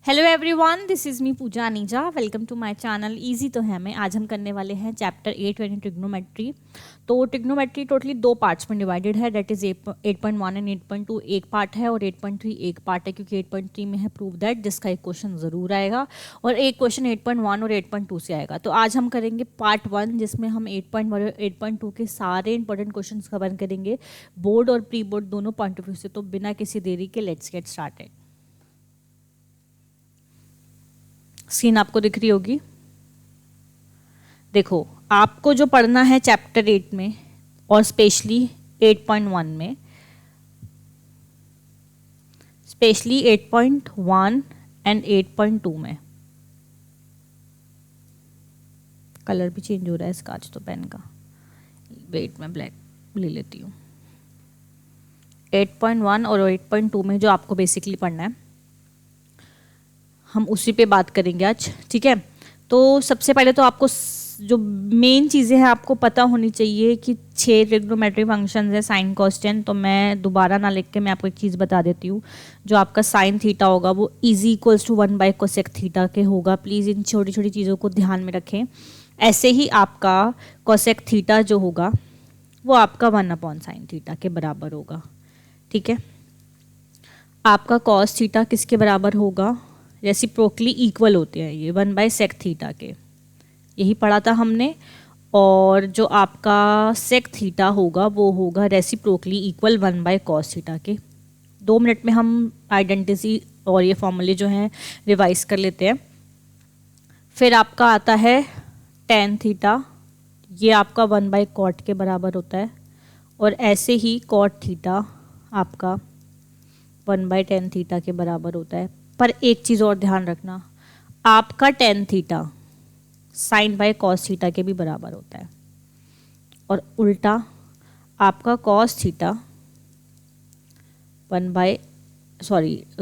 Hello everyone, this is me Pooja Aneja. Welcome to my channel इजी तो है मैं। आज हम करने वाले हैं चैप्टर 8 यानी ट्रिग्नोमेट्री। तो ट्रिग्नोमेट्री टोटली दो पार्ट्स में डिवाइडेड है, दैट इज 8.1 एंड 8.2 एक पार्ट है और 8.3 एक पार्ट है, क्योंकि 8.3 में है प्रूव दैट, जिसका एक क्वेश्चन ज़रूर आएगा और एक क्वेश्चन 8.1 और 8.2 से आएगा। तो आज हम करेंगे पार्ट 1, जिसमें हम 8.1 और 8.2 के सारे इंपॉर्टेंट क्वेश्चन कवर करेंगे, बोर्ड और प्री बोर्ड दोनों पॉइंट ऑफ व्यू से। तो बिना किसी देरी के लेट्स गेट स्टार्टेड। स्क्रीन आपको दिख रही होगी। देखो, आपको जो पढ़ना है चैप्टर 8 में और स्पेशली 8.1 में, स्पेशली 8.1 एंड 8.2 में, कलर भी चेंज हो रहा है इसका आज तो पेन का। वेट मैं ब्लैक ले लेती हूँ। 8.1 और 8.2 में जो आपको बेसिकली पढ़ना है, हम उसी पे बात करेंगे आज, ठीक है। तो सबसे पहले तो आपको जो मेन चीज़ें हैं आपको पता होनी चाहिए कि 6 ट्रिग्नोमेट्री फंक्शंस है, साइन कॉस टेन। तो मैं दोबारा ना लिख के मैं आपको एक चीज़ बता देती हूँ। जो आपका साइन थीटा होगा वो is equals to 1 by cosec theta के होगा। प्लीज़ इन छोटी छोटी चीज़ों को ध्यान में रखें। ऐसे ही आपका कोसेक थीटा जो होगा वो आपका 1 अपॉन साइन थीटा के बराबर होगा, ठीक है। आपका कॉस थीटा किसके बराबर होगा? रेसिप्रोकली इक्वल होते हैं ये 1 बाय सेक थीटा के, यही पढ़ा था हमने। और जो आपका सेक थीटा होगा वो होगा reciprocally equal 1 by cos theta के। 2 मिनट में हम आइडेंटिटी और ये फॉर्मूले जो हैं रिवाइज कर लेते हैं। फिर आपका आता है टेन थीटा, ये आपका 1 बाय कॉट के बराबर होता है। और ऐसे ही कॉट थीटा आपका 1 बाय टेन थीटा के बराबर होता है। पर एक चीज़ और ध्यान रखना, आपका tan theta sine by cos theta के भी बराबर होता है और उल्टा आपका cos theta 1 by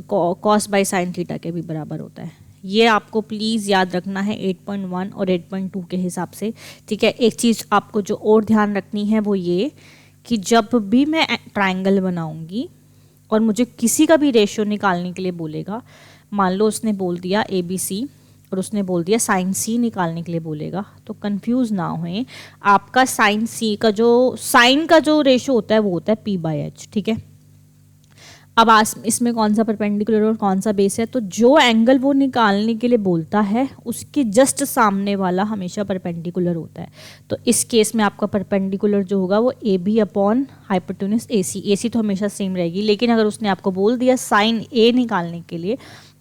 cos by sine theta के भी बराबर होता है। ये आपको प्लीज़ याद रखना है 8.1 और 8.2 के हिसाब से, ठीक है। एक चीज़ आपको जो और ध्यान रखनी है वो ये कि जब भी मैं ट्राइंगल बनाऊंगी और मुझे किसी का भी रेशियो निकालने के लिए बोलेगा, मान लो उसने बोल दिया ABC और उसने बोल दिया साइन C निकालने के लिए बोलेगा, तो कंफ्यूज ना होए। आपका साइन C का जो रेशियो होता है वो होता है P/H, ठीक है। अब आज इसमें कौन सा परपेंडिकुलर और कौन सा बेस है, तो जो एंगल वो निकालने के लिए बोलता है उसके जस्ट सामने वाला हमेशा परपेंडिकुलर होता है। तो इस केस में आपका परपेंडिकुलर जो होगा वो AB अपॉन हाइपोटेन्यूज AC तो हमेशा सेम रहेगी। लेकिन अगर उसने आपको बोल दिया साइन A निकालने के लिए,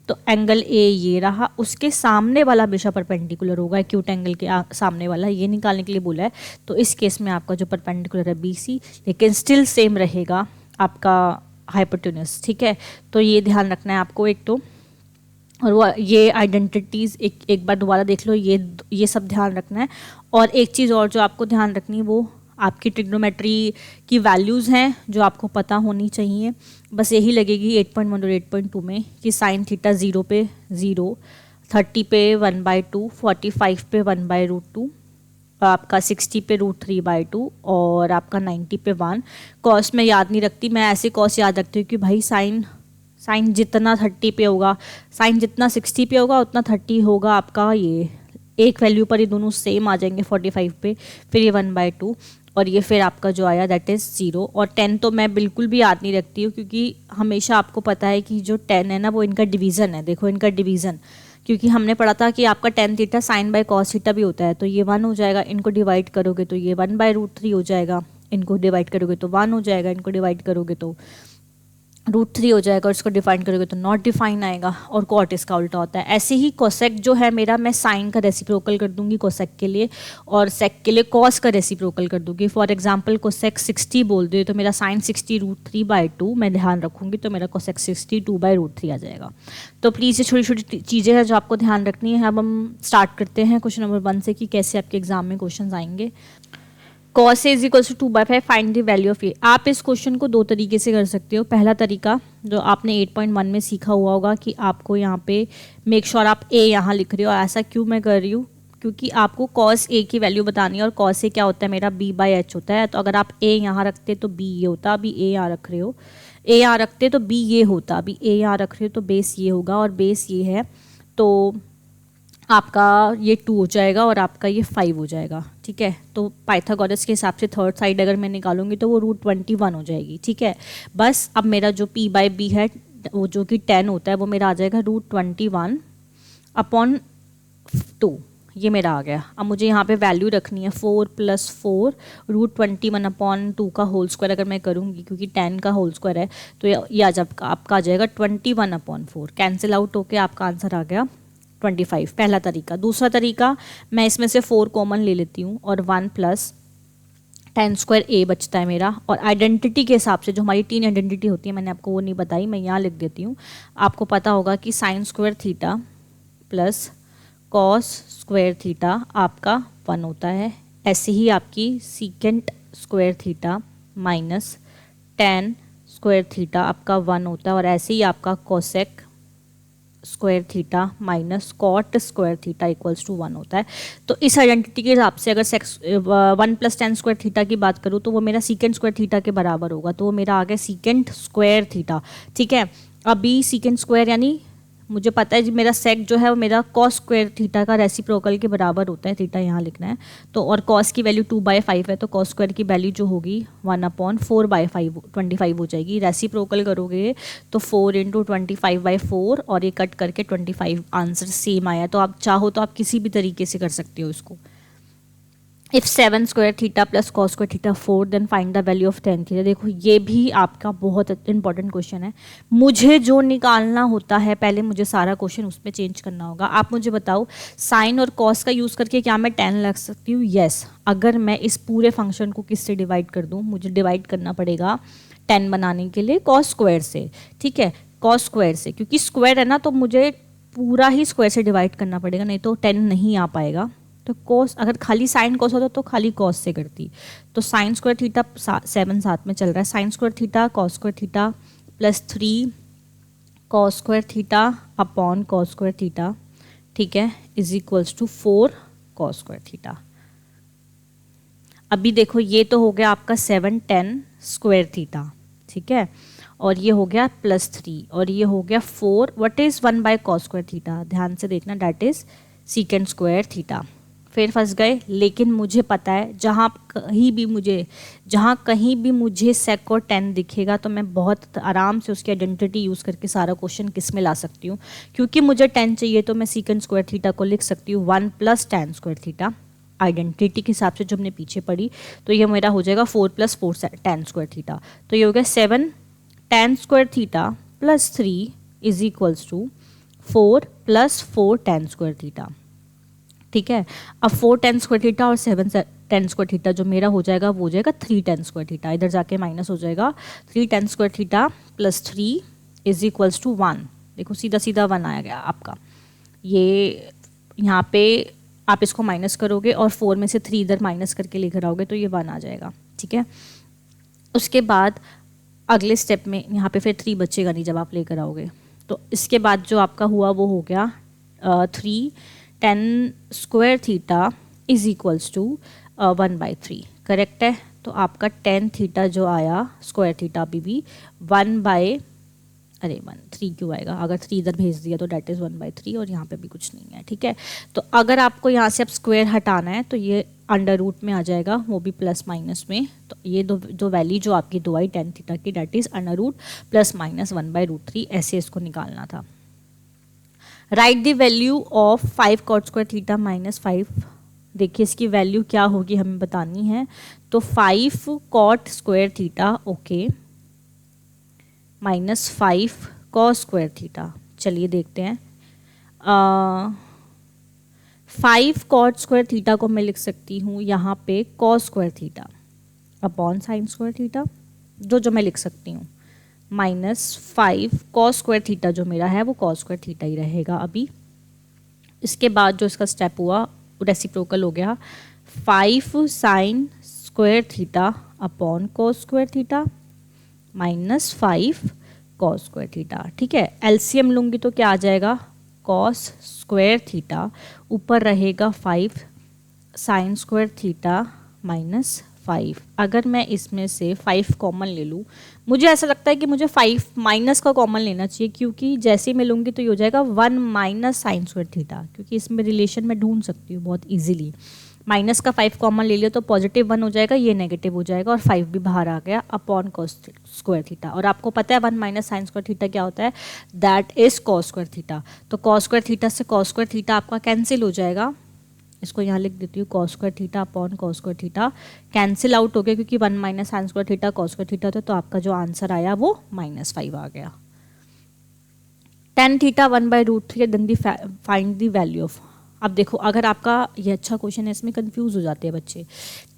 तो एंगल A ये रहा, उसके सामने वाला हमेशा परपेंडिकुलर होगा। एक्यूट एंगल के सामने वाला ये निकालने के लिए बोला है, तो इस केस में आपका जो परपेंडिकुलर है BC, लेकिन स्टिल सेम रहेगा आपका हाइपोटेन्यूज, ठीक है। तो ये ध्यान रखना है आपको एक तो। और वो ये आइडेंटिटीज़ एक बार दोबारा देख लो, ये सब ध्यान रखना है। और एक चीज़ और जो आपको ध्यान रखनी है वो आपकी ट्रिग्नोमेट्री की वैल्यूज़ हैं जो आपको पता होनी चाहिए। बस यही लगेगी 8.1 और 8.2 में कि साइन थीटा 0 पे 0, 30 पे 1/2, 45 पे 1/√2, आपका 60 पे √3/2 और आपका 90 पे 1। कॉस में याद नहीं रखती मैं, ऐसे कॉस याद रखती हूँ कि भाई साइन जितना 30 पे होगा, साइन जितना 60 पे होगा उतना 30 होगा आपका। ये एक वैल्यू पर ये दोनों सेम आ जाएंगे 45 पे, फिर ये 1/2 और ये फिर आपका जो आया दैट इज़ 0। और 10 तो मैं बिल्कुल भी याद नहीं रखती हूँ, क्योंकि हमेशा आपको पता है कि जो 10 है ना वो इनका डिवीज़न है। देखो इनका डिवीज़न, क्योंकि हमने पढ़ा था कि आपका tan theta sine by cos theta भी होता है। तो ये 1 हो जाएगा, इनको डिवाइड करोगे तो ये 1/√3 हो जाएगा, इनको डिवाइड करोगे तो 1 हो जाएगा, इनको डिवाइड करोगे तो √3 हो जाएगा और इसको डिफाइन करोगे तो नॉट डिफाइन आएगा। और कॉट इसका उल्टा होता है। ऐसे ही कोसेक जो है मेरा, मैं साइन का रेसिप्रोकल कर दूंगी कोसेक के लिए और सेक के लिए कॉस का रेसिप्रोकल कर दूंगी। फॉर एग्जांपल कोसेक 60 बोल दे तो मेरा साइन 60 √3/2 मैं ध्यान रखूंगी, तो मेरा कोसेक 60 2/√3 आ जाएगा। तो प्लीज़ ये छोटी छोटी चीज़ें हैं जो आपको ध्यान रखनी है। अब हम स्टार्ट करते हैं क्वेश्चन नंबर 1 से कि कैसे आपके एग्जाम में क्वेश्चन आएंगे। cos A = 2/5 find the value of A। आप इस क्वेश्चन को दो तरीके से कर सकते हो। पहला तरीका जो आपने 8.1 में सीखा हुआ होगा कि आपको यहाँ पे मेक श्योर आप A यहाँ लिख रहे हो। ऐसा क्यों मैं कर रही हूँ? क्योंकि आपको cos A की वैल्यू बतानी है और cos A क्या होता है मेरा B/H होता है। तो अगर आप A यहाँ रखते तो B ये होता, अभी A यहाँ रख रहे हो, ए यहाँ रखते तो बी ये होता, अभी ए यहाँ रख रहे हो तो बेस ये होगा और बेस ये है, तो आपका ये 2 हो जाएगा और आपका ये 5 हो जाएगा। ठीक है, तो पाइथागोरस के हिसाब से थर्ड साइड अगर मैं निकालूंगी तो वो √21 हो जाएगी। ठीक है, बस अब मेरा जो p/b है वो जो कि 10 होता है वो मेरा आ जाएगा √21/2, ये मेरा आ गया। अब मुझे यहाँ पे वैल्यू रखनी है 4 + 4 √21/2 का होल स्क्वायर अगर मैं करूँगी, क्योंकि 10 का होल स्क्वायर है तो ये आज आपका आ जाएगा 21/4। कैंसिल आउट होके आपका आंसर आ गया 25, पहला तरीका। दूसरा तरीका, मैं इसमें से 4 कॉमन ले लेती हूँ और 1 + 10² a बचता है मेरा, और आइडेंटिटी के हिसाब से जो हमारी 3 आइडेंटिटी होती है मैंने आपको वो नहीं बताई, मैं यहाँ लिख देती हूँ। आपको पता होगा कि sin² थीटा + cos² थीटा आपका 1 होता है। ऐसे ही आपकी secant² थीटा - tan² थीटा आपका 1 होता है, और ऐसे ही आपका cosec² थीटा - cot² थीटा = 1 होता है। तो इस आइडेंटिटी के हिसाब से अगर 1 + tan² थीटा की बात करूँ तो वो मेरा secant² थीटा के बराबर होगा, तो वो मेरा आ गया secant² थीटा। ठीक है, अभी secant² यानी मुझे पता है जी मेरा सेक जो है वो मेरा cos² थीटा का रेसिप्रोकल के बराबर होता है, थीटा यहाँ लिखना है। तो और cos की वैल्यू 2/5 है, तो cos² की वैल्यू जो होगी 1/4/5 25 हो जाएगी। रेसिप्रोकल करोगे तो 4 × 25/4 और ये कट करके 25 आंसर सेम आया। तो आप चाहो तो आप किसी भी तरीके से कर सकते हो इसको। If 7² theta + cos² theta 4 then find the value of tan theta. देखो ये भी आपका बहुत इंपॉर्टेंट क्वेश्चन है। मुझे जो निकालना होता है पहले मुझे सारा क्वेश्चन उसमें चेंज करना होगा। आप मुझे बताओ साइन और कॉस का यूज़ करके क्या मैं tan लग सकती हूँ? यस। अगर मैं इस पूरे फंक्शन को किससे डिवाइड कर दूँ, मुझे डिवाइड करना पड़ेगा tan बनाने के लिए cos² से। ठीक है, cos² से, क्योंकि स्क्वायर है ना तो मुझे पूरा ही स्क्वायर से डिवाइड करना पड़ेगा, नहीं तो 10 नहीं आ पाएगा। तो कॉस, अगर खाली साइन कॉस होता तो खाली कॉस से करती। तो sin² थीटा 7 साथ में चल रहा है, sin² theta cos² theta +3 cos² theta upon cos² theta, ठीक है, = 4 cos² थीटा। अभी देखो ये तो हो गया आपका 7 tan² थीटा, ठीक है, और ये हो गया +3 और ये हो गया 4। What is 1/cos² theta? ध्यान से देखना, दैट इज secant² थीटा। फिर फंस गए, लेकिन मुझे पता है जहाँ कहीं भी मुझे सेक और tan दिखेगा तो मैं बहुत आराम से उसकी आइडेंटिटी यूज़ करके सारा क्वेश्चन किस में ला सकती हूँ। क्योंकि मुझे tan चाहिए तो मैं secant² थीटा को लिख सकती हूँ 1 + tan² थीटा। आइडेंटिटी के हिसाब से जो हमने पीछे पढ़ी, तो ये मेरा हो जाएगा 4 + 4 tan² थीटा। तो ये हो गया 7 tan² थीटा +3 = 4 + 4 tan² थीटा। ठीक है, अब 4 tan² थीटा और 7 tan² थीटा जो मेरा हो जाएगा वो हो जाएगा 3 tan² थीटा। इधर जाके माइनस हो जाएगा, 3 tan² थीटा +3 = 1। देखो सीधा सीधा 1 आया गया आपका। ये यहाँ पे आप इसको माइनस करोगे और 4 में से 3 इधर माइनस करके लेकर आओगे तो ये 1 आ जाएगा। ठीक है, उसके बाद अगले स्टेप में यहाँ पे फिर 3 बचेगा नहीं जब आप लेकर आओगे। तो इसके बाद जो आपका हुआ वो हो गया 3 tan² थीटा = 1/3। करेक्ट है, तो आपका tan थीटा जो आया स्क्वायर थीटा अभी भी 1/3 क्यों आएगा? अगर 3 इधर भेज दिया तो डेट इज़ 1/3 और यहाँ पे भी कुछ नहीं है। ठीक है, तो अगर आपको यहाँ से अब स्क्वायर हटाना है तो ये अंडर रूट में आ जाएगा, वो भी प्लस माइनस में। तो ये दो वैल्यू जो आपकी दो आई tan थीटा की, डेट इज़ अंडर रूट ± 1/√3, ऐसे इसको निकालना था। Right the value of 5 cot² theta -5। देखिए इसकी वैल्यू क्या होगी हमें बतानी है। तो 5 cot² theta okay -5 cos² theta. चलिए देखते हैं। 5 cot² थीटा को मैं लिख सकती हूँ यहाँ पे cos² theta upon sin² theta, जो मैं लिख सकती हूँ, -5 cos² थीटा जो मेरा है वो cos² थीटा ही रहेगा अभी। इसके बाद जो इसका स्टेप हुआ रेसिप्रोकल हो गया, 5 sin² theta upon cos² theta -5 cos² theta. ठीक है, एलसीएम लूँगी तो क्या आ जाएगा, cos² थीटा ऊपर रहेगा 5 sin² थीटा -5 5। अगर मैं इसमें से 5 कॉमन ले लूँ, मुझे ऐसा लगता है कि मुझे 5 माइनस का कॉमन लेना चाहिए, क्योंकि जैसे ही मैं लूँगी तो ये हो जाएगा 1 माइनस साइन स्क्वायर थीटा, क्योंकि इसमें रिलेशन मैं ढूंढ सकती हूँ बहुत ईजिली। माइनस का 5 कॉमन ले लिया तो पॉजिटिव 1 हो जाएगा, ये नेगेटिव हो जाएगा और 5 भी बाहर आ गया अपॉन कॉस स्क्वायर थीटा। और आपको पता है 1 माइनस साइन स्क्वायर थीटा क्या होता है, that is cos square theta. तो कॉस स्क्वायर थीटा से कॉस स्क्वायर थीटा आपका कैंसिल हो जाएगा, इसको यहाँ लिख देती हूँ, cos square theta upon cos square theta cancel out हो गया, क्योंकि 1 minus sine square theta cos square theta था, तो आपका जो आंसर आया वो -5 आ गया। Tan theta 1/√3 then the find the value of. अब देखो, अगर आपका ये अच्छा क्वेश्चन है, इसमें कंफ्यूज हो जाते हैं बच्चे।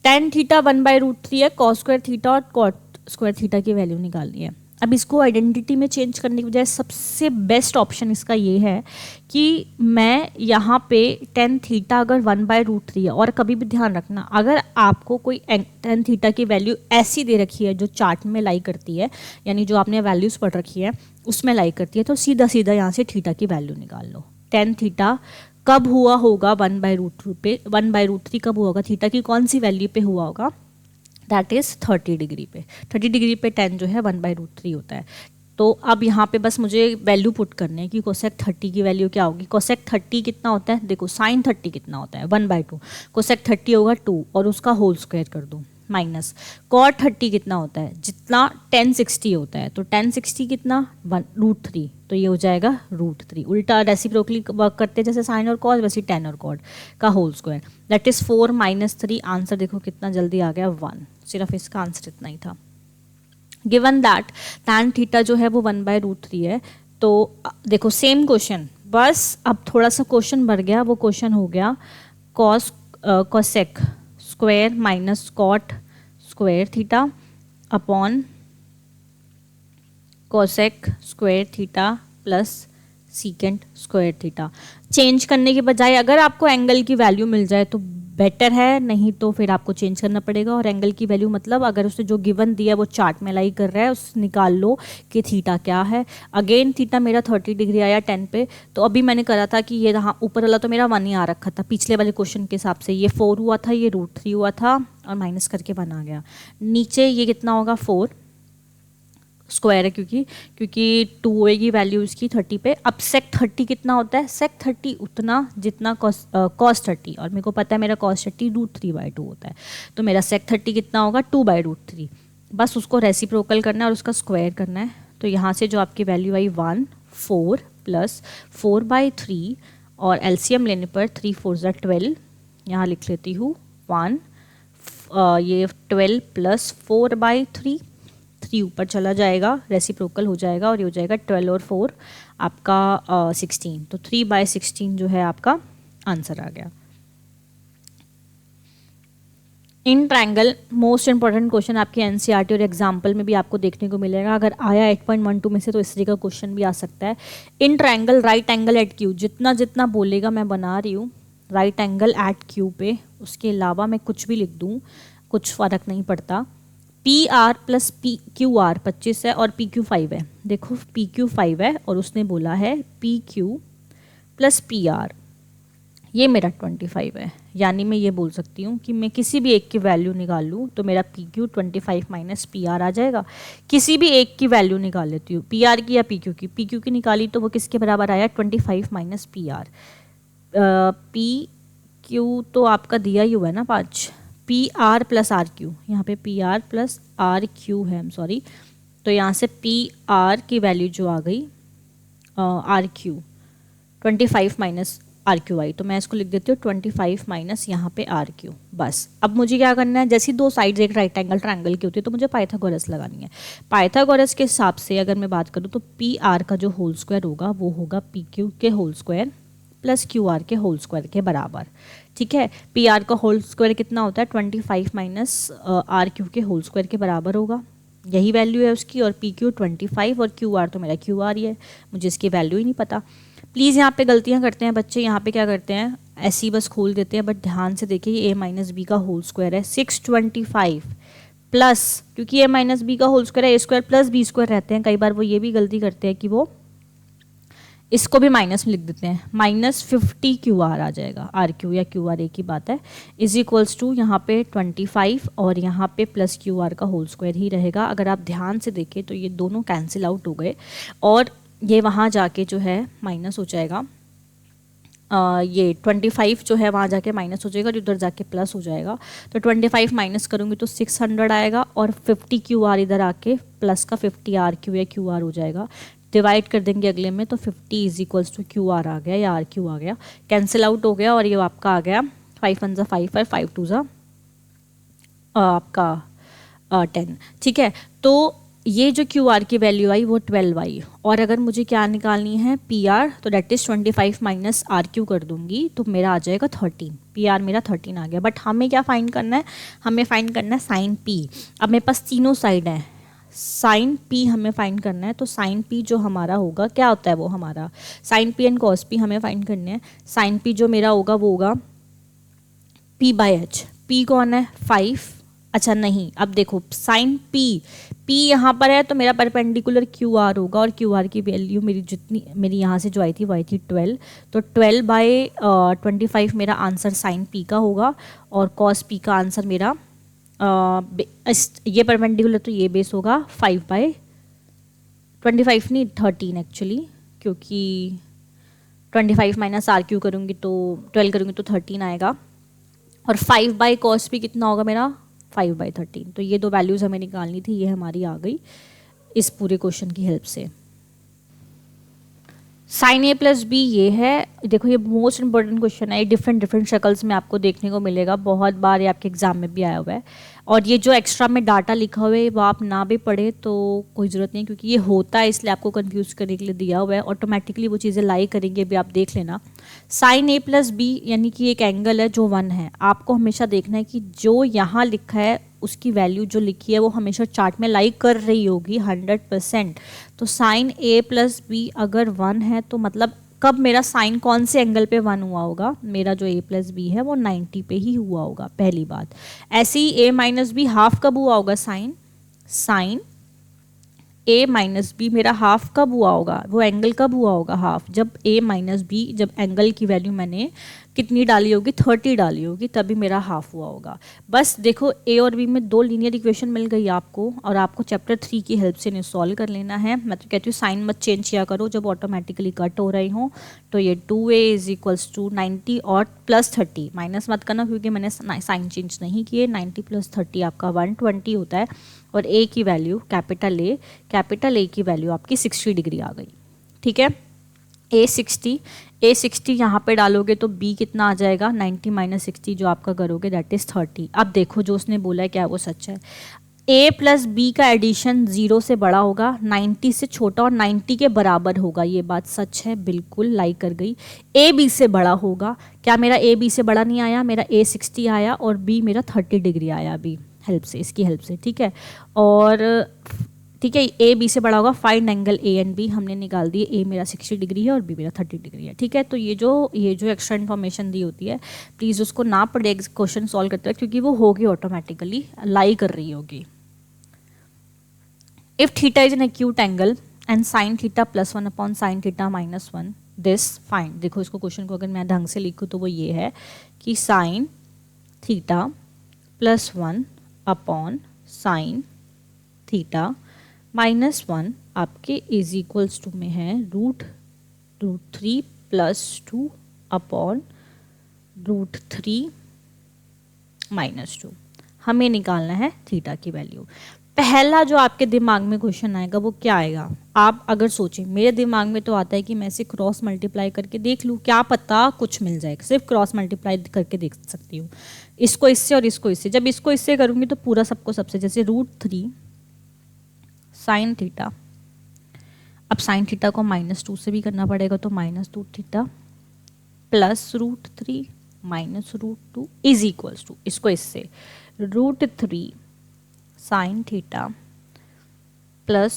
टेन थीटा 1/√3 है, कॉस स्क्वायर थीटा और कॉट स्क्वायर थीटा की वैल्यू निकालनी है। अब इसको आइडेंटिटी में चेंज करने की बजाय सबसे बेस्ट ऑप्शन इसका ये है कि मैं यहाँ पे टेन थीटा अगर 1/√3 है, और कभी भी ध्यान रखना, अगर आपको कोई टेन थीटा की वैल्यू ऐसी दे रखी है जो चार्ट में लाई करती है, यानी जो आपने वैल्यूज़ पढ़ रखी है उसमें लाई करती है, तो सीधा सीधा यहाँ से थीटा की वैल्यू निकाल लो। टेन थीटा कब हुआ होगा 1/√3 पे, 1/√3 कब हुआ होगा, थीटा की कौन सी वैल्यू पे हुआ होगा, दैट इज 30 डिग्री पे। 30 डिग्री पे 10 जो है 1/√3 होता है। तो अब यहाँ पे बस मुझे वैल्यू पुट करने हैं कि कोसेक 30 की वैल्यू क्या होगी। कोसेक 30 कितना होता है, देखो साइन 30 कितना होता है 1/2, कोसेक 30 होगा 2 और उसका होल स्क्वायर कर दो, माइनस कॉट 30 कितना होता है, जितना 1060 होता है, तो 1060 कितना √3, तो ये हो जाएगा √3। उल्टा रेसिप्रोकली वर्क करते हैं, जैसे साइन और कॉस वैसे 10 और कॉट का whole square, that is 4 - 3। Answer देखो कितना जल्दी आ गया 1, सिर्फ इसका आंसर इतना ही था। गिवन दैट tan थीटा जो है वो 1/√3 है, तो देखो सेम क्वेश्चन, बस अब थोड़ा सा क्वेश्चन बढ़ गया। वो क्वेश्चन हो गया cosec square minus cot square theta upon cosec square theta plus secant square theta. Change करने के बजाय अगर आपको एंगल की वैल्यू मिल जाए तो बेटर है, नहीं तो फिर आपको चेंज करना पड़ेगा। और एंगल की वैल्यू मतलब अगर उसने जो गिवन दिया है वो चार्ट में लाई कर रहा है, उस निकाल लो कि थीटा क्या है। अगेन थीटा मेरा 30 डिग्री आया 10 पे, तो अभी मैंने करा था कि ये रहा ऊपर वाला तो मेरा 1 ही आ रखा था पिछले वाले क्वेश्चन के हिसाब से, ये 4 हुआ था, ये √3 हुआ था और माइनस करके 1 आ गया। नीचे ये कितना होगा 4 स्क्वायर है, क्योंकि 2 होएगी वैल्यू इसकी 30 पे। अब सेक 30 कितना होता है, सेक 30 उतना जितना कॉस 30, और मेरे को पता है मेरा कॉस 30 √3/2 होता है, तो मेरा सेक 30 कितना होगा 2/√3। बस उसको रेसिप्रोकल करना है और उसका स्क्वायर करना है। तो यहाँ से जो आपकी वैल्यू आई 1 4 प्लस 4/3, और एलसीएम लेने पर 3 4 12, यहाँ लिख लेती हूँ 1 ये 12 प्लस 4/3, 3 ऊपर चला जाएगा, रेसिप्रोकल हो जाएगा और ये हो जाएगा 12 और 4 आपका 16, तो 3/16 जो है आपका आंसर आ गया। In triangle most important question आपके एनसीईआरटी और एग्जाम्पल में भी आपको देखने को मिलेगा। अगर आया 8.12 में से तो इस तरीके का क्वेश्चन भी आ सकता है। In triangle right angle at Q, जितना जितना बोलेगा मैं बना रही हूँ राइट एंगल एट क्यू पे, उसके अलावा मैं कुछ भी लिख दूँ कुछ फ़र्क नहीं पड़ता। PR प्लस PQR 25 है और PQ 5 है। देखो PQ 5 है और उसने बोला है PQ प्लस PR, ये मेरा 25 है, यानी मैं ये बोल सकती हूँ कि मैं किसी भी एक की वैल्यू निकाल लूँ तो मेरा PQ 25 माइनस PR आ जाएगा। किसी भी एक की वैल्यू निकाल लेती हूँ, PR की या PQ की। PQ की निकाली तो वो किसके बराबर आया 25 माइनस PR। PQ तो आपका दिया ही हुआ है ना 5, PR प्लस RQ, यहाँ पे PR प्लस RQ है, सॉरी, तो यहाँ से PR की वैल्यू जो आ गई RQ 25 माइनस RQ आई, तो मैं इसको लिख देती हूँ 25 माइनस यहाँ पे RQ। बस अब मुझे क्या करना है, जैसी दो साइड्स एक राइट एंगल ट्रायंगल की होती है तो मुझे पाइथागोरस लगानी है। पाइथागोरस के हिसाब से अगर मैं बात करूँ तो PR का जो होल स्क्वायर होगा वो होगा PQ के होल स्क्वायर प्लस QR के होल स्क्वायर के बराबर। ठीक है, PR का होल स्क्वायर कितना होता है 25 माइनस RQ के होल स्क्वायर के बराबर होगा, यही वैल्यू है उसकी। और PQ 25 और QR तो मेरा QR ही है, मुझे इसकी वैल्यू ही नहीं पता। प्लीज़ यहाँ पे गलतियाँ करते हैं बच्चे, यहाँ पे क्या करते हैं ऐसे ही बस खोल देते हैं, बट ध्यान से देखिए A माइनस बी का होल स्क्वायर है 625 प्लस, क्योंकि A माइनस बी का होल स्क्वायर है A square plus B square रहते हैं, कई बार वो ये भी गलती करते हैं कि वो इसको भी माइनस में लिख देते हैं, -50 QR आ जाएगा, RQ या QR एक ही बात है, इज इक्वल्स टू यहाँ पे 25 और यहाँ पे प्लस QR का होल स्क्वायर ही रहेगा। अगर आप ध्यान से देखें तो ये दोनों कैंसिल आउट हो गए और ये वहाँ जाके जो है माइनस हो जाएगा, ये 25 जो है वहाँ जाके माइनस हो जाएगा और उधर जाके प्लस हो जाएगा। तो 25 माइनस करूँगी तो 600 आएगा और 50 QR इधर आके प्लस का 50 RQ या QR हो जाएगा। डिवाइड कर देंगे अगले में तो 50 इज इक्वल्स टू QR आ गया या RQ आ गया, कैंसिल आउट हो गया और ये आपका आ गया 5 1 5 और 5 2 आपका 10। ठीक है, तो ये जो QR की वैल्यू आई वो 12 आई और अगर मुझे क्या निकालनी है PR, तो डेट इज़ 25 माइनस RQ कर दूंगी तो मेरा आ जाएगा 13। PR मेरा 13 आ गया। बट हमें क्या फाइंड करना है, हमें फाइंड करना है साइन P। अब मेरे पास तीनों साइड है, साइन P हमें फाइंड करना है। तो साइन P जो हमारा होगा क्या होता है, वो हमारा sine P and cos P हमें फाइंड करने हैं। साइन P जो मेरा होगा वो होगा P/H। P कौन है 5, अच्छा नहीं, अब देखो साइन P यहाँ पर है तो मेरा परपेंडिकुलर QR होगा और QR की वैल्यू मेरी जितनी मेरी यहाँ से जो आई थी वो आई थी 12। तो 12/25 मेरा आंसर साइन P का होगा और कॉस P का आंसर मेरा ये परपेंडिकुलर तो ये बेस होगा 5/25 नहीं 13 एक्चुअली, क्योंकि 25 माइनस RQ करूँगी तो 12 करूँगी तो 13 आएगा और 5/cos P कितना होगा मेरा 5/13। तो ये दो वैल्यूज़ हमें निकालनी थी, ये हमारी आ गई इस पूरे क्वेश्चन की हेल्प से। साइन A प्लस B ये है, देखो ये मोस्ट इंपॉर्टेंट क्वेश्चन है, ये डिफरेंट शक्ल्स में आपको देखने को मिलेगा, बहुत बार ये आपके एग्जाम में भी आया हुआ है। और ये जो एक्स्ट्रा में डाटा लिखा हुआ है वो आप ना भी पढ़े तो कोई ज़रूरत नहीं, क्योंकि ये होता है इसलिए आपको कंफ्यूज करने के लिए दिया हुआ है, ऑटोमेटिकली वो चीज़ें लाई करेंगे भी, आप देख लेना। साइन A प्लस B यानी कि एक एंगल है जो 1 है, आपको हमेशा देखना है कि जो यहाँ लिखा है उसकी वैल्यू जो लिखी है वो हमेशा चार्ट में लाई कर रही होगी 100%। तो साइन A प्लस B अगर 1 है तो मतलब कब मेरा साइन कौन से एंगल पे 1 हुआ होगा, मेरा जो A प्लस बी है वो 90 पे ही हुआ होगा, पहली बात। ऐसे ही A माइनस बी हाफ कब हुआ होगा, साइन A माइनस बी मेरा हाफ कब हुआ होगा, वो एंगल कब हुआ होगा हाफ, जब A माइनस बी, जब एंगल की वैल्यू मैंने कितनी डाली होगी 30 डाली होगी, तभी मेरा हाफ हुआ होगा। बस देखो A और B में दो लीनियर इक्वेशन मिल गई आपको और आपको चैप्टर 3 की हेल्प से इन्हें सॉल्व कर लेना है। मैं तो कहती हूँ साइन मत चेंज किया करो जब ऑटोमेटिकली कट हो रही हो। तो ये 2A इज इक्वल्स टू 90 और प्लस 30, माइनस मत करना क्योंकि मैंने साइन चेंज नहीं किए। 90 प्लस 30 आपका 120 होता है और A की वैल्यू कैपिटल A की वैल्यू आपकी 60 डिग्री आ गई। ठीक है, A 60 यहाँ पे डालोगे तो B कितना आ जाएगा 90 माइनस 60 जो आपका करोगे दैट इज़ 30। अब देखो जो उसने बोला है क्या वो सच है, A प्लस B का एडिशन 0 से बड़ा होगा, 90 से छोटा और 90 के बराबर होगा, ये बात सच है, बिल्कुल लाइक कर गई। A B से बड़ा होगा, क्या मेरा A B से बड़ा नहीं आया, मेरा A 60 आया और B मेरा 30 डिग्री आया अभी हेल्प से, इसकी हेल्प से। ठीक है, और ठीक है A B से बड़ा होगा, find angle A and B हमने निकाल दिए, A मेरा 60 डिग्री है और B मेरा 30 डिग्री है। ठीक है, तो ये जो एक्स्ट्रा इन्फॉर्मेशन दी होती है प्लीज़ उसको ना पढ़े क्वेश्चन सॉल्व करते हैं, क्योंकि वो होगी ऑटोमेटिकली लाई कर रही होगी। If theta is an acute angle and sign theta plus 1 upon sine theta minus 1 this find. देखो इसको क्वेश्चन को अगर मैं ढंग से लिखूँ तो वो ये है कि sine theta plus 1 upon sine theta minus 1 आपके इज इक्वल्स टू में है root 3 plus 2 upon root 3 minus 2। हमें निकालना है थीटा की वैल्यू। पहला जो आपके दिमाग में क्वेश्चन आएगा वो क्या आएगा, आप अगर सोचें, मेरे दिमाग में तो आता है कि मैं इसे क्रॉस मल्टीप्लाई करके देख लूँ, क्या पता कुछ मिल जाए, सिर्फ क्रॉस मल्टीप्लाई करके देख सकती हूँ, इसको इससे और इसको इससे। जब इसको इससे करूँगी तो पूरा सबको सबसे, जैसे रूट 3 साइन थीटा, अब साइन थीटा को -2 से भी करना पड़ेगा तो -2 theta plus root 3 minus root 2 is equals to, इसको इससे root 3 sine theta plus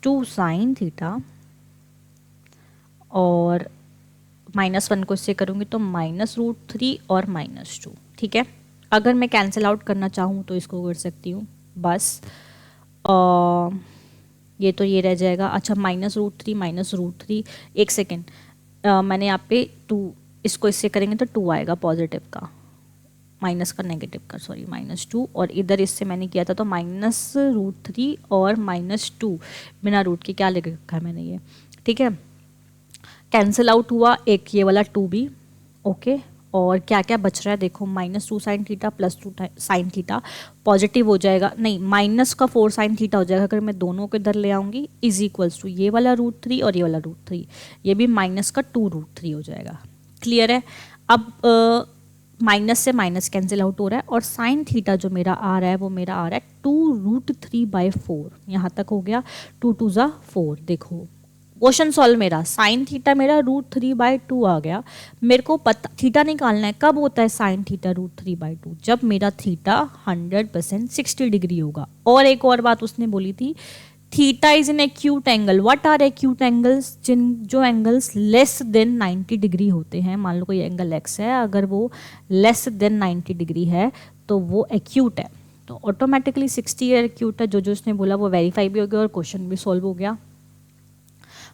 2 sine theta और -1 को इससे करूँगी तो -√3 और -2। ठीक है, अगर मैं कैंसिल आउट करना चाहूँ तो इसको कर सकती हूँ, बस ये तो ये रह जाएगा। अच्छा -√3 एक सेकेंड, मैंने यहाँ पे 2, इसको इससे करेंगे तो 2 आएगा पॉजिटिव का, माइनस का नेगेटिव का, सॉरी -2, और इधर इससे मैंने किया था तो -√3 और -2 बिना रूट के क्या लिख रखा है मैंने ये, ठीक है। कैंसिल आउट हुआ एक ये वाला 2 भी, ओके। और क्या क्या बच रहा है देखो, -2 sin theta +2 sin theta positive हो जाएगा, नहीं माइनस का 4 sin थीटा हो जाएगा अगर मैं दोनों को इधर ले आऊँगी, इज इक्वल्स टू ये वाला √3 और ये वाला √3, ये भी माइनस का 2√3 हो जाएगा। क्लियर है। अब माइनस से माइनस कैंसिल आउट हो रहा है और साइन थीटा जो मेरा आ रहा है वो मेरा आ रहा है 2√3/4, यहाँ तक हो गया, 2 2 ज़ा 4। देखो क्वेश्चन सॉल्व, मेरा साइन थीटा मेरा √3/2 आ गया। मेरे को पता थीटा निकालना है, कब होता है साइन थीटा √3/2, जब मेरा थीटा 100% 60 डिग्री होगा। और एक और बात उसने बोली थी, theta is an acute angle. What are acute angles? जो एंगल्स लेस देन 90 डिग्री होते हैं, मान लो कोई एंगल एक्स है, अगर वो लेस देन 90 डिग्री है तो वो एक्यूट है। तो ऑटोमेटिकली 60 एक्यूट है, जो उसने बोला वो वेरीफाई भी हो गया और क्वेश्चन भी सॉल्व हो गया।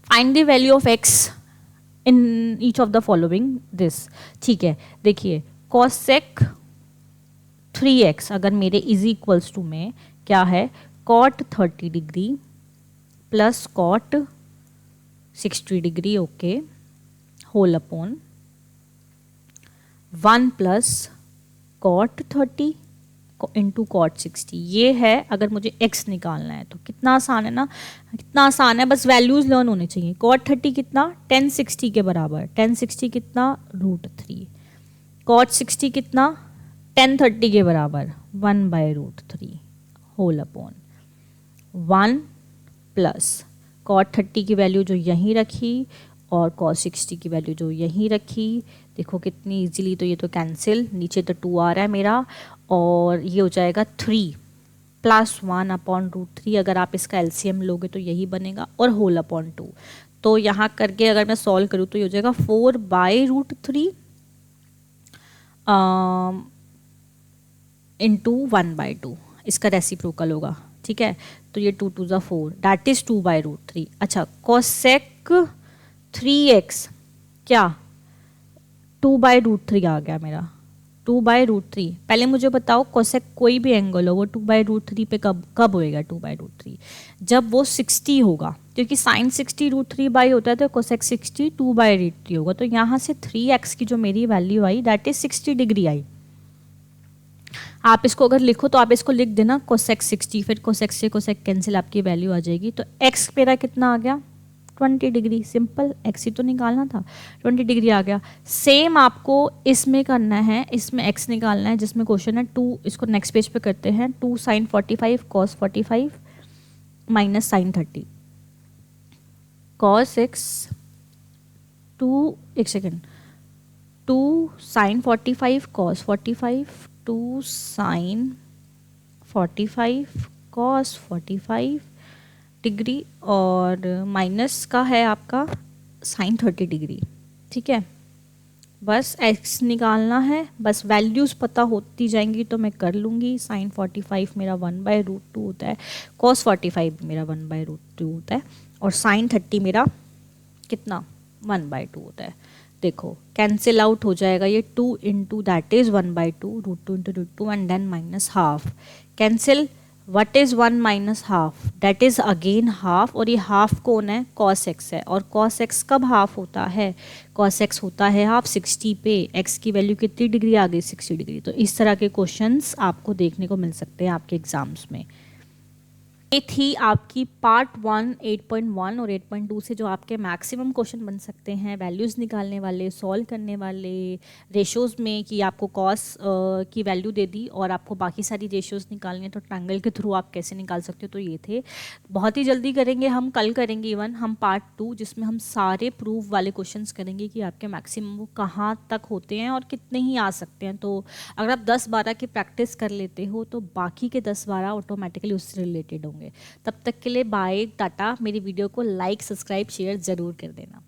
Find the value of x in each of the following this, ठीक है। देखिए cosec 3x अगर मेरे इज इक्वल्स टू में क्या है, cot 30 degree plus cot 60 degree, okay, whole upon 1 plus cot 30 into cot 60। ये है अगर मुझे x निकालना है तो कितना आसान है ना, कितना आसान है, बस वैल्यूज लर्न होने चाहिए। कॉट 30 कितना, 1060 के बराबर, 1060 कितना √3, कॉट 60 कितना 1030 के बराबर 1/√3 होल अपॉन 1 प्लस कॉट 30 की वैल्यू जो यहीं रखी और कॉट 60 की वैल्यू जो यहीं रखी। देखो कितनी इजीली, तो ये तो कैंसिल, नीचे तो 2 आ रहा है मेरा, और ये हो जाएगा 3 + 1/√3। अगर आप इसका एलसीएम लोगे तो यही बनेगा, और होल अपॉन 2। तो यहाँ करके अगर मैं सॉल्व करूँ तो ये हो जाएगा 4/√3 इंटू 1/2, इसका रेसिप्रोकल होगा, ठीक है। तो ये 2 2 ज़ा 4, दैट इज 2/√3। अच्छा कोसेक 3x क्या 2/√3 आ गया मेरा, 2/√3। पहले मुझे बताओ कोसेक कोई भी एंगल हो वो 2/√3 पे कब होएगा 2/√3, जब वो 60 होगा, क्योंकि साइन 60 √3 होता है तो कोसेक 60 2/√3 होगा। तो यहाँ से 3x की जो मेरी value I that is 60 degree I. आप इसको अगर लिखो तो आप इसको लिख देना कोसेक 60, फिर कोसेक से कोसेक कैंसिल, आपकी वैल्यू आ जाएगी। तो x मेरा कितना आ गया 20 डिग्री, सिंपल, x ही तो निकालना था, 20 डिग्री आ गया। सेम आपको इसमें करना है, इसमें x निकालना है जिसमें क्वेश्चन है 2, इसको नेक्स्ट पेज पे करते हैं, 2 sin 45 cos 45 minus sin 30 cos x 2, एक second, 2 sin 45 cos 45 2 sin 45 cos 45 degree, और माइनस का है आपका sin 30 डिग्री, ठीक है। बस x निकालना है, बस वैल्यूज़ पता होती जाएंगी तो मैं कर लूँगी। sin 45 मेरा 1/√2 होता है, cos 45 मेरा 1/√2 होता है, और sin 30 मेरा कितना 1/2 होता है। देखो कैंसिल आउट हो जाएगा ये, 2 into that is 1/2, √2 into √2 and then minus half, cancel. What is 1 minus half, that is again half, और ये हाफ कौन है, cos x है, और cos x कब हाफ होता है, cos x होता है हाफ 60 पे, x की वैल्यू कितनी डिग्री आ गई 60 डिग्री। तो इस तरह के क्वेश्चंस आपको देखने को मिल सकते हैं आपके एग्जाम्स में। ये थी आपकी पार्ट 1 8.1 और 8.2 से जो आपके मैक्सिमम क्वेश्चन बन सकते हैं, वैल्यूज़ निकालने वाले, सॉल्व करने वाले, रेशोज़ में कि आपको कॉस की वैल्यू दे दी और आपको बाकी सारी रेशोज़ निकालनी है तो ट्रायंगल के थ्रू आप कैसे निकाल सकते हो। तो ये थे, बहुत ही जल्दी करेंगे हम, कल करेंगे इवन हम पार्ट 2, जिसमें हम सारे प्रूफ वाले क्वेश्चन करेंगे कि आपके मैक्सिमम वो कहाँ तक होते हैं और कितने ही आ सकते हैं। तो अगर आप 10-12 की प्रैक्टिस कर लेते हो तो बाकी के 10-12 ऑटोमेटिकली उससे रिलेटेड होंगे। तब तक के लिए बाय टाटा। मेरी वीडियो को लाइक सब्सक्राइब शेयर ज़रूर कर देना।